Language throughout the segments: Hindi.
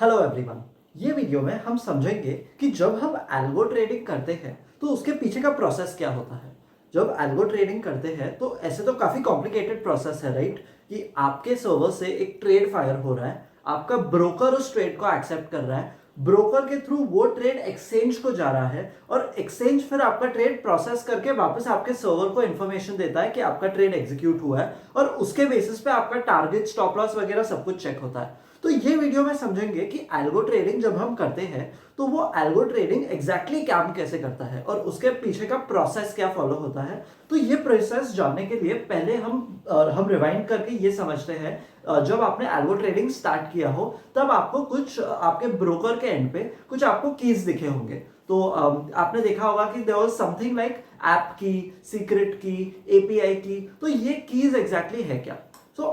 Hello everyone. ये वीडियो में हम समझेंगे कि जब हम एल्गो ट्रेडिंग करते हैं तो उसके पीछे का प्रोसेस क्या होता है। जब एल्गो ट्रेडिंग करते हैं तो ऐसे तो काफ़ी कॉम्प्लिकेटेड प्रोसेस है, राइट? कि आपके सर्वर से एक ट्रेड फायर हो रहा है, आपका ब्रोकर उस ट्रेड को एक्सेप्ट कर रहा है, ब्रोकर के थ्रू वो ट्रेड एक्सचेंज को जा रहा है और एक्सचेंज फिर आपका ट्रेड प्रोसेस करके वापस आपके सर्वर को इन्फॉर्मेशन देता है कि आपका ट्रेड एग्जीक्यूट हुआ है और उसके बेसिस पे आपका टारगेट, स्टॉप लॉस वगैरह सब कुछ चेक होता है। तो ये वीडियो में समझेंगे कि एल्गो ट्रेडिंग जब हम करते हैं तो वो एल्गो ट्रेडिंग एग्जैक्टली काम कैसे करता है और उसके पीछे का प्रोसेस क्या फॉलो होता है। तो ये प्रोसेस जानने के लिए पहले हम रिवाइंड करके ये समझते हैं, जब आपने एल्गो ट्रेडिंग स्टार्ट किया हो तब आपको कुछ आपके ब्रोकर के एंड पे कुछ आपको कीज दिखे होंगे। तो आपने देखा होगा कि there was something like app की, सीक्रेट की, एपीआई की। तो ये कीज एग्जैक्टली है क्या? तो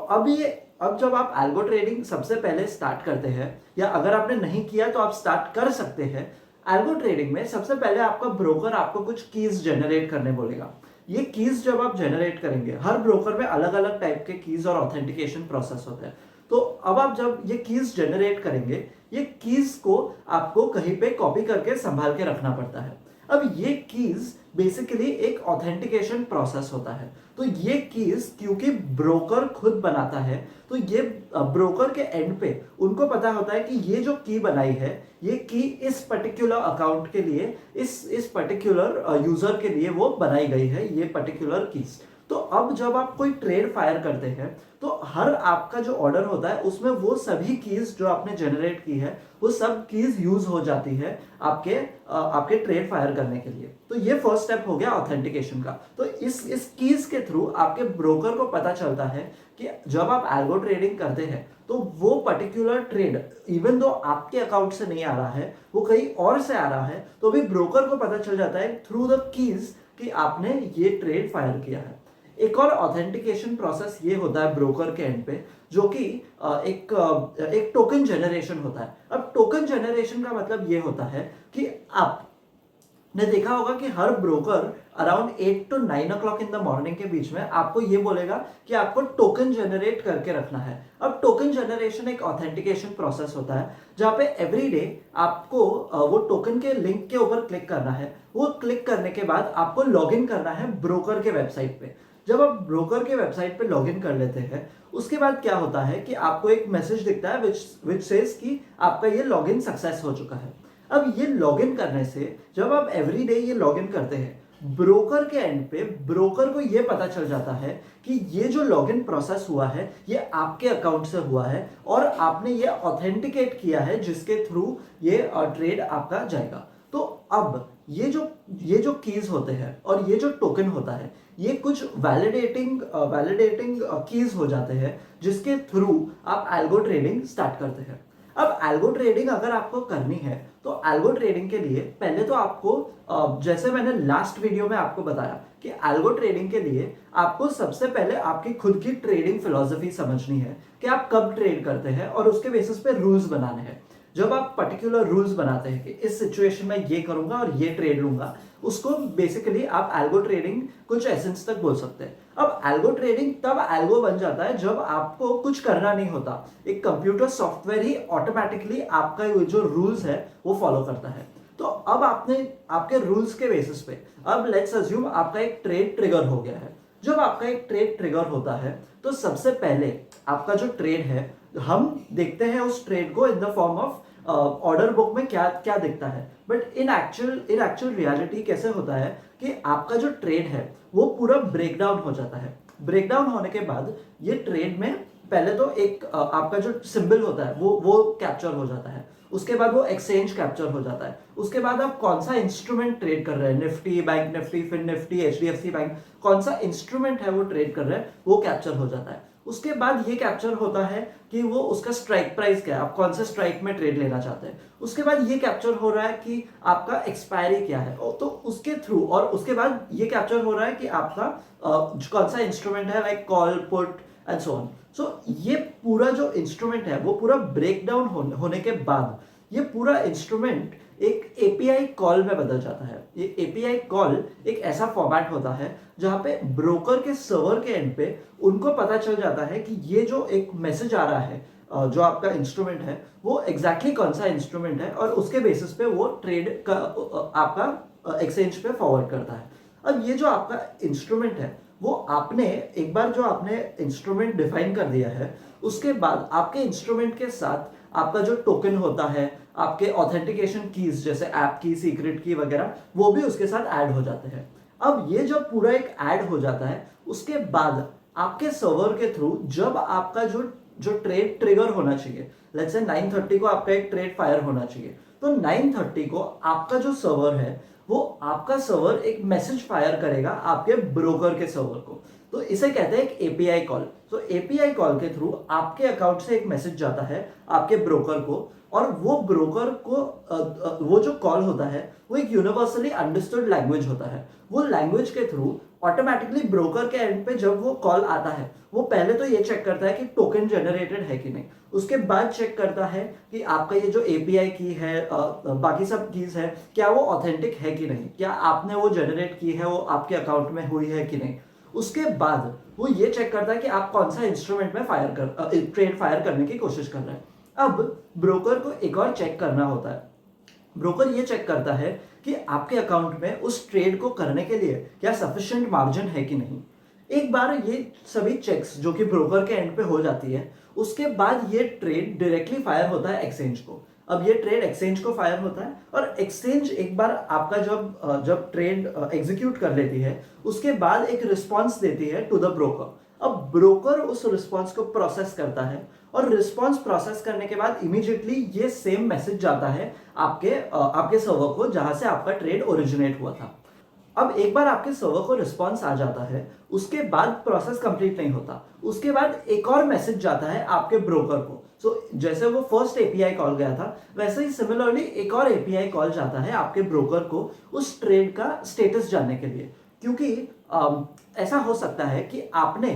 अब जब आप एल्गो ट्रेडिंग सबसे पहले स्टार्ट करते हैं, या अगर आपने नहीं किया तो आप स्टार्ट कर सकते हैं। एल्गो ट्रेडिंग में सबसे पहले आपका ब्रोकर आपको कुछ कीज जनरेट करने बोलेगा। ये कीज जब आप जनरेट करेंगे, हर ब्रोकर में अलग अलग टाइप के कीज और ऑथेंटिकेशन प्रोसेस होते हैं। तो अब आप जब ये कीज जनरेट करेंगे, ये कीज को आपको कहीं पे कॉपी करके संभाल के रखना पड़ता है। अब ये कीज बेसिकली एक ऑथेंटिकेशन प्रोसेस होता है। तो ये कीज क्योंकि ब्रोकर खुद बनाता है, तो ये ब्रोकर के एंड पे उनको पता होता है कि ये जो की बनाई है, ये की इस पर्टिकुलर अकाउंट के लिए, इस पर्टिकुलर यूजर के लिए वो बनाई गई है, ये पर्टिकुलर कीज। तो अब जब आप कोई ट्रेड फायर करते हैं तो हर आपका जो ऑर्डर होता है उसमें वो सभी कीज जो आपने जनरेट की है, वो सब कीज यूज हो जाती है आपके ट्रेड फायर करने के लिए। तो ये फर्स्ट स्टेप हो गया ऑथेंटिकेशन का। तो इस कीज के थ्रू आपके ब्रोकर को पता चलता है कि जब आप एल्गो ट्रेडिंग करते हैं तो वो पर्टिकुलर ट्रेड इवन दो आपके अकाउंट से नहीं आ रहा है, वो कहीं और से आ रहा है, तो भी ब्रोकर को पता चल जाता है थ्रू द कीज कि आपने ये ट्रेड फायर किया है। एक और ऑथेंटिकेशन प्रोसेस ये होता है ब्रोकर के एंड पे, जो कि एक टोकन जनरेशन होता है। अब टोकन जनरेशन का मतलब ये होता है कि आपने देखा होगा कि हर broker around 8 to 9 o'clock in the morning के बीच में आपको ये बोलेगा कि आपको टोकन जनरेट करके रखना है। अब टोकन जनरेशन एक ऑथेंटिकेशन प्रोसेस होता है जहाँ पे एवरी डे आपको वो टोकन के लिंक के ऊपर क्लिक करना है। वो क्लिक करने के बाद आपको लॉगिन करना है ब्रोकर के वेबसाइट पे। जब आप ब्रोकर के वेबसाइट पे लॉगिन कर लेते हैं, उसके बाद क्या होता है कि आपको एक मैसेज दिखता है विच सेज कि आपका ये लॉगिन सक्सेस हो चुका है। अब ये लॉगिन करने से जब आप एवरी डे ये लॉगिन करते हैं, ब्रोकर के एंड पे ब्रोकर को ये पता चल जाता है कि ये जो लॉगिन प्रोसेस हुआ है ये आपके अकाउंट से हुआ है और आपने ये ऑथेंटिकेट किया है जिसके थ्रू ये ट्रेड आपका जाएगा। तो अब ये जो कीज होते हैं और ये जो टोकन होता है, ये कुछ वैलिडेटिंग कीज हो जाते हैं जिसके थ्रू आप एल्गो ट्रेडिंग स्टार्ट करते हैं। अब एल्गो ट्रेडिंग अगर आपको करनी है तो एल्गो ट्रेडिंग के लिए पहले तो आपको, जैसे मैंने लास्ट वीडियो में आपको बताया कि एल्गो ट्रेडिंग के लिए आपको सबसे पहले आपकी खुद की ट्रेडिंग फिलॉसफी समझनी है कि आप कब ट्रेड करते हैं और उसके बेसिस पे रूल्स बनाने हैं। जब आप पर्टिकुलर रूल्स बनाते हैं कि इस सिचुएशन में ये करूंगा और ये ट्रेड लूंगा, उसको बेसिकली आप एल्गो ट्रेडिंग कुछ एसेंस तक बोल सकते हैं। अब एल्गो ट्रेडिंग तब एल्गो बन जाता है जब आपको कुछ करना नहीं होता, एक कंप्यूटर सॉफ्टवेयर ही ऑटोमेटिकली आपका जो रूल्स है वो फॉलो करता है। तो अब आपने आपके रूल्स के बेसिस पे, अब लेट्स अज्यूम आपका एक ट्रेड ट्रिगर हो गया है। जब आपका एक ट्रेड ट्रिगर होता है तो सबसे पहले आपका जो ट्रेड है, हम देखते हैं उस ट्रेड को in the form of order book में क्या क्या दिखता है। बट इन एक्चुअल रियलिटी कैसे होता है कि आपका जो ट्रेड है वो पूरा ब्रेकडाउन हो जाता है। ब्रेकडाउन होने के बाद ये ट्रेड में पहले तो एक आपका जो सिंबल होता है वो कैप्चर हो जाता है, उसके बाद वो एक्सचेंज कैप्चर हो जाता है, उसके बाद आप कौन सा इंस्ट्रूमेंट ट्रेड कर रहे हैं, Nifty, bank Nifty, fin Nifty, HDFC bank, कौन सा इंस्ट्रूमेंट है वो ट्रेड कर रहे हैं, वो कैप्चर हो जाता है। उसके बाद ये कैप्चर होता है कि वो उसका स्ट्राइक प्राइस क्या है, आप कौन से स्ट्राइक में ट्रेड लेना चाहते हैं। उसके बाद ये कैप्चर हो रहा है कि आपका एक्सपायरी क्या है, तो उसके थ्रू, और उसके बाद ये कैप्चर हो रहा है कि आपका कौन सा इंस्ट्रूमेंट है, like call, put and so on. So ये पूरा जो इंस्ट्रूमेंट है वो पूरा ब्रेकडाउन होने के बाद ये पूरा इंस्ट्रूमेंट एक एपीआई कॉल में बदल जाता है। ये एपीआई कॉल एक ऐसा फॉर्मेट होता है जहां पे ब्रोकर के सर्वर के एंड पे उनको पता चल जाता है कि ये जो एक मैसेज आ रहा है जो आपका इंस्ट्रूमेंट है वो एग्जैक्टली कौन सा इंस्ट्रूमेंट है, और उसके बेसिस पे वो ट्रेड का आपका एक्सचेंज पे फॉरवर्ड करता है। अब ये जो आपका इंस्ट्रूमेंट है वो आपने एक बार जो आपने इंस्ट्रूमेंट डिफाइन कर दिया है, उसके बाद आपके इंस्ट्रूमेंट के साथ आपका जो टोकन होता है, आपके ऑथेंटिकेशन कीज जैसे ऐप की, सीक्रेट की वगैरह, वो भी उसके साथ ऐड हो जाते हैं। अब ये जब पूरा एक ऐड हो जाता है, उसके बाद आपके सर्वर के थ्रू जब आपका जो जो ट्रेड ट्रिगर होना चाहिए, लेट्स से 9:30 को आपका एक ट्रेड फायर होना चाहिए, तो 9:30 को आपका जो सर्वर है वो आपका सर्वर एक मैसेज फायर करेगा आपके ब्रोकर के सर्वर को। तो इसे कहते हैं एक एपीआई कॉल। तो एपीआई कॉल के थ्रू आपके अकाउंट से एक मैसेज जाता है आपके ब्रोकर को, और वो ब्रोकर को वो जो कॉल होता है वो एक यूनिवर्सली अंडरस्टूड लैंग्वेज होता है। वो लैंग्वेज के थ्रू ऑटोमेटिकली ब्रोकर के एंड पे जब वो कॉल आता है, वो पहले तो ये चेक करता है कि टोकन जनरेटेड है कि नहीं, उसके बाद चेक करता है कि आपका ये जो एपीआई की है, बाकी सब कीज है, क्या वो ऑथेंटिक है कि नहीं, क्या आपने वो जनरेट की है, वो आपके अकाउंट में हुई है कि नहीं। उसके बाद वो ये चेक करता है कि आप कौन सा इंस्ट्रूमेंट में ट्रेड फायर करने की कोशिश कर रहे हैं। अब ब्रोकर को एक और चेक करना होता है। ब्रोकर ये चेक करता है कि आपके अकाउंट में उस ट्रेड को करने के लिए क्या सफिशिएंट मार्जिन है कि नहीं। एक बार ये सभी चेक्स जो कि ब्रोकर के एंड पे हो जाती है, उसके बाद ये ट्रेड डायरेक्टली फायर होता है एक्सचेंज को। अब ये ट्रेड एक्सचेंज को फायर होता है, और एक्सचेंज एक बार आपका जब जब ट्रेड एग्जीक्यूट कर लेती है, उसके बाद एक रिस्पॉन्स देती है टू द ब्रोकर। अब ब्रोकर उस रिस्पॉन्स को प्रोसेस करता है, और रिस्पॉन्स प्रोसेस करने के बाद इमीडिएटली ये सेम मैसेज जाता है आपके सर्वर को जहां से आपका ट्रेड ओरिजिनेट हुआ था। अब एक बार आपके सर्वर को रिस्पॉन्स आ जाता है, उसके बाद प्रोसेस कंप्लीट नहीं होता, उसके बाद एक और मैसेज जाता है आपके ब्रोकर को। जैसे वो फर्स्ट एपीआई कॉल गया था, वैसे ही सिमिलरली एक और एपीआई कॉल जाता है आपके ब्रोकर को उस ट्रेड का स्टेटस जानने के लिए। क्योंकि ऐसा हो सकता है कि आपने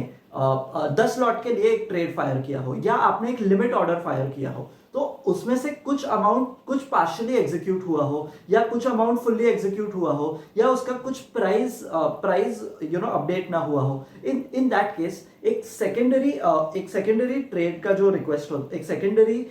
10 लॉट के लिए एक ट्रेड फायर किया हो, या आपने एक लिमिट ऑर्डर फायर किया हो, तो उसमें से कुछ अमाउंट कुछ पार्शियली एग्जीक्यूट हुआ हो, या कुछ अमाउंट फुल्ली एग्जीक्यूट हुआ हो, या उसका कुछ प्राइस अपडेट ना हुआ हो। इन दैट केस एक सेकेंडरी ट्रेड का जो रिक्वेस्ट होता, एक सेकेंडरी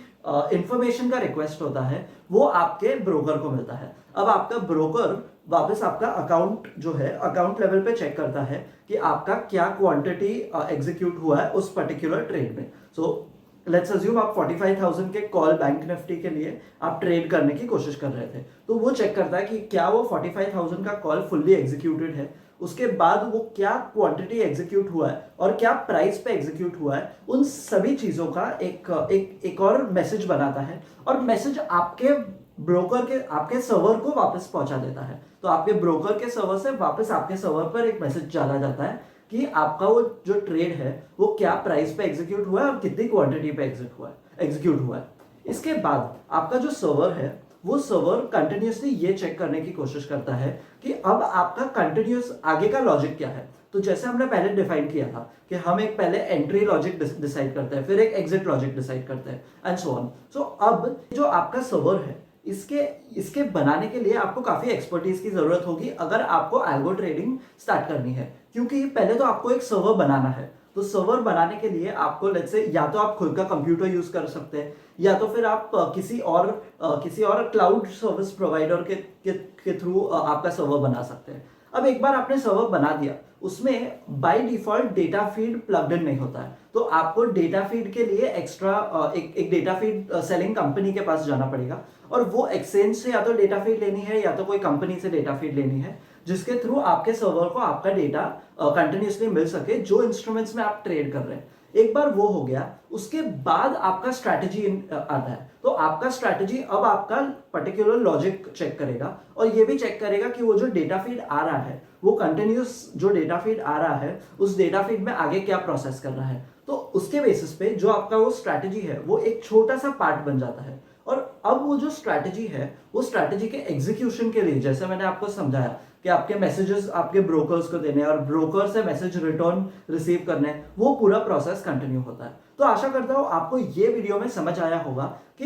इंफॉर्मेशन का रिक्वेस्ट होता है, वो आपके ब्रोकर को मिलता है। अब आपका ब्रोकर वापस आपका अकाउंट जो है, अकाउंट लेवल पे चेक करता है कि आपका क्या क्वांटिटी एग्जीक्यूट हुआ है उस पर्टिकुलर ट्रेड में। सो लेट्स अज्यूम आप 45,000 के कॉल बैंक निफ्टी के लिए आप ट्रेड करने की कोशिश कर रहे थे, तो वो चेक करता है कि क्या वो 45,000 का कॉल फुल्ली एग्जीक्यूटेड है, उसके बाद वो क्या क्वांटिटी एग्जीक्यूट हुआ है और क्या प्राइस पे एग्जीक्यूट हुआ है, उन सभी चीजों का एक और मैसेज बनाता है, और मैसेज आपके सर्वर को वापस पहुंचा देता है। तो आपके ब्रोकर के सर्वर से वापस आपके सर्वर पर एक मैसेज डाला जाता है कि आपका वो जो ट्रेड है वो क्या प्राइस पे एग्जीक्यूट हुआ है और कितनी क्वांटिटी पे एग्जीक्यूट हुआ है। इसके बाद आपका जो सर्वर है, वो सर्वर कंटिन्यूसली ये चेक करने की कोशिश करता है कि अब आपका कंटिन्यूस आगे का लॉजिक क्या है। तो जैसे हमने पहले डिफाइन किया था कि हम एक पहले एंट्री लॉजिक डिसाइड करते हैं, फिर एक एग्जिट लॉजिक डिसाइड करते हैं, एंड सो ऑन। सो अब जो आपका सर्वर है, इसके बनाने के लिए आपको काफी एक्सपर्टीज की जरूरत होगी अगर आपको अल्गो ट्रेडिंग स्टार्ट करनी है। क्योंकि पहले तो आपको एक सर्वर बनाना है, तो सर्वर बनाने के लिए आपको लेट्स से या तो आप खुद का कंप्यूटर यूज कर सकते हैं, या तो फिर आप किसी और क्लाउड सर्विस प्रोवाइडर के थ्रू आपका सर्वर बना सकते हैं। अब एक बार आपने सर्वर बना दिया, उसमें by default data feed plugged in नहीं होता है, तो आपको डेटा फीड के लिए एक्स्ट्रा एक डेटा फीड सेलिंग कंपनी के पास जाना पड़ेगा, और वो एक्सचेंज से या तो डेटा फीड लेनी है या तो कोई कंपनी से डेटा फीड लेनी है, जिसके थ्रू आपके सर्वर को आपका डेटा कंटिन्यूसली मिल सके जो इंस्ट्रूमेंट्स में आप ट्रेड कर रहे हैं। एक बार वो हो गया, उसके बाद आपका स्ट्रैटेजी आता है। तो आपका स्ट्रैटेजी अब आपका पर्टिकुलर लॉजिक चेक करेगा, और ये भी चेक करेगा कि वो जो डेटा फीड आ रहा है, वो कंटिन्यूस जो डेटा फीड आ रहा है, उस डेटा फीड में आगे क्या प्रोसेस कर रहा है। तो उसके बेसिस पे जो आपका वो स्ट्रैटेजी है, वो एक छोटा सा पार्ट बन जाता है। और अब वो जो स्ट्रैटेजी है, वो स्ट्रैटेजी के एग्जीक्यूशन के लिए, जैसे मैंने आपको समझाया कि आपके मैसेजेस आपके ब्रोकर्स को देने हैं और ब्रोकर से मैसेज रिटर्न रिसीव करने हैं, वो पूरा प्रोसेस कंटिन्यू होता है। तो आशा करता हूं आपको ये वीडियो में समझ आया होगा कि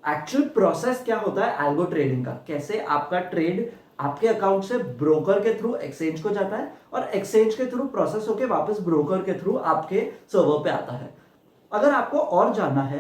एक्चुअल प्रोसेस क्या होता है अल्गो ट्रेडिंग का, कैसे आपका ट्रेड आपके अकाउंट से ब्रोकर के थ्रू एक्सचेंज को जाता है, और एक्सचेंज के थ्रू प्रोसेस होकर वापस ब्रोकर के थ्रू आपके सर्वर पे आता है। अगर आपको और जानना है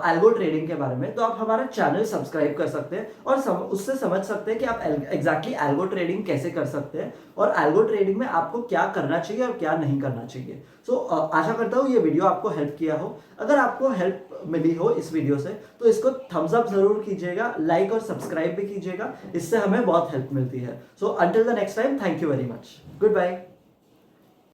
एल्गो ट्रेडिंग के बारे में तो आप हमारा चैनल सब्सक्राइब कर सकते हैं और उससे समझ सकते हैं कि आप एग्जैक्टली एल्गो ट्रेडिंग कैसे कर सकते हैं और एल्गो ट्रेडिंग में आपको क्या करना चाहिए और क्या नहीं करना चाहिए। सो आशा करता हूँ ये वीडियो आपको हेल्प किया हो। अगर आपको हेल्प मिली हो इस वीडियो से तो इसको थम्स अप जरूर कीजिएगा, लाइक और सब्सक्राइब भी कीजिएगा, इससे हमें बहुत हेल्प मिलती है। So until the next time, thank you very much, good bye.